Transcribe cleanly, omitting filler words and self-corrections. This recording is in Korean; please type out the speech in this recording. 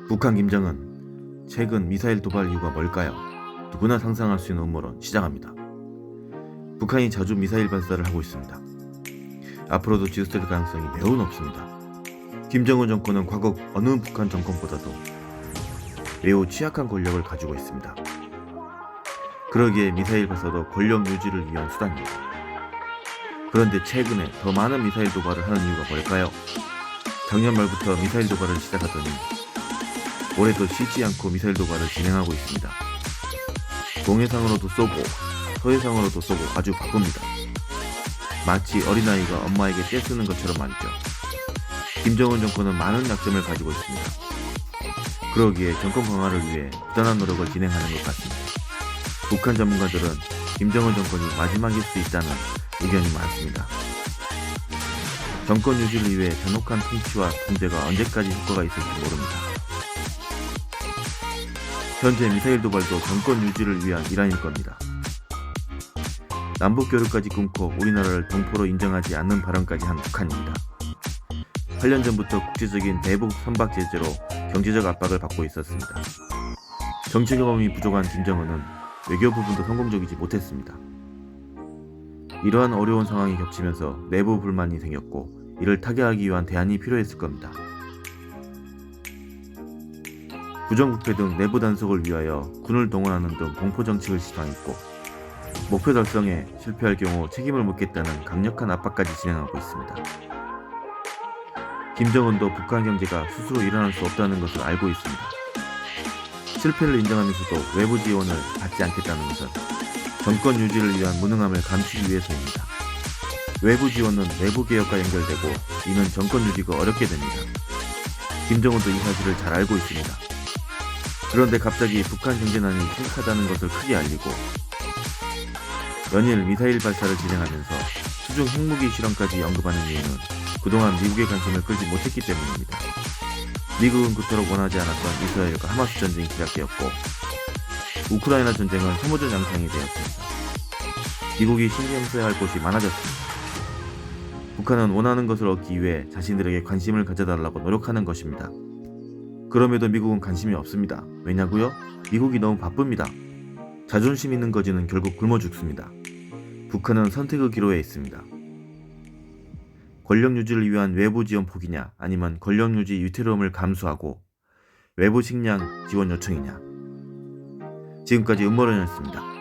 북한 김정은 최근 미사일 도발 이유가 뭘까요? 누구나 상상할 수 있는 음모론 시작합니다. 북한이 자주 미사일 발사를 하고 있습니다. 앞으로도 지속될 가능성이 매우 높습니다. 김정은 정권은 과거 어느 북한 정권보다도 매우 취약한 권력을 가지고 있습니다. 그러기에 미사일 발사도 권력 유지를 위한 수단입니다. 그런데 최근에 더 많은 미사일 도발을 하는 이유가 뭘까요? 작년 말부터 미사일 도발을 시작하더니 올해도 쉬지 않고 미사일 도발을 진행하고 있습니다. 동해상으로도 쏘고 서해상으로도 쏘고 아주 바쁩니다. 마치 어린아이가 엄마에게 떼쓰는 것처럼 말이죠. 김정은 정권은 많은 약점을 가지고 있습니다. 그러기에 정권 강화를 위해 부단한 노력을 진행하는 것 같습니다. 북한 전문가들은 김정은 정권이 마지막일 수 있다는 의견이 많습니다. 정권 유지를 위해 잔혹한 통치와 통제가 언제까지 효과가 있을지 모릅니다. 현재 미사일 도발도 정권 유지를 위한 일환일 겁니다. 남북 교류까지 끊고 우리나라를 동포로 인정하지 않는 발언까지 한 북한입니다. 8년 전부터 국제적인 대북 선박 제재로 경제적 압박을 받고 있었습니다. 정치 경험이 부족한 김정은은 외교 부분도 성공적이지 못했습니다. 이러한 어려운 상황이 겹치면서 내부 불만이 생겼고 이를 타개하기 위한 대안이 필요했을 겁니다. 부정부패 등 내부 단속을 위하여 군을 동원하는 등 공포 정책을 시도했고 목표 달성에 실패할 경우 책임을 묻겠다는 강력한 압박까지 진행하고 있습니다. 김정은도 북한 경제가 스스로 일어날 수 없다는 것을 알고 있습니다. 실패를 인정하면서도 외부 지원을 받지 않겠다는 것은 정권 유지를 위한 무능함을 감추기 위해서입니다. 외부 지원은 내부 개혁과 연결되고 이는 정권 유지가 어렵게 됩니다. 김정은도 이 사실을 잘 알고 있습니다. 그런데 갑자기 북한 경제난이 심각하다는 것을 크게 알리고 연일 미사일 발사를 진행하면서 수중 핵무기 실험까지 언급하는 이유는 그동안 미국의 관심을 끌지 못했기 때문입니다. 미국은 그토록 원하지 않았던 이스라엘과 하마스 전쟁이 시작되었고 우크라이나 전쟁은 소모전 양상이 되었습니다. 미국이 신경 써야 할 곳이 많아졌습니다. 북한은 원하는 것을 얻기 위해 자신들에게 관심을 가져달라고 노력하는 것입니다. 그럼에도 미국은 관심이 없습니다. 왜냐고요? 미국이 너무 바쁩니다. 자존심 있는 거지는 결국 굶어 죽습니다. 북한은 선택의 기로에 있습니다. 권력 유지를 위한 외부 지원 포기냐 아니면 권력 유지 위태로움을 감수하고 외부 식량 지원 요청이냐. 지금까지 음모론이었습니다.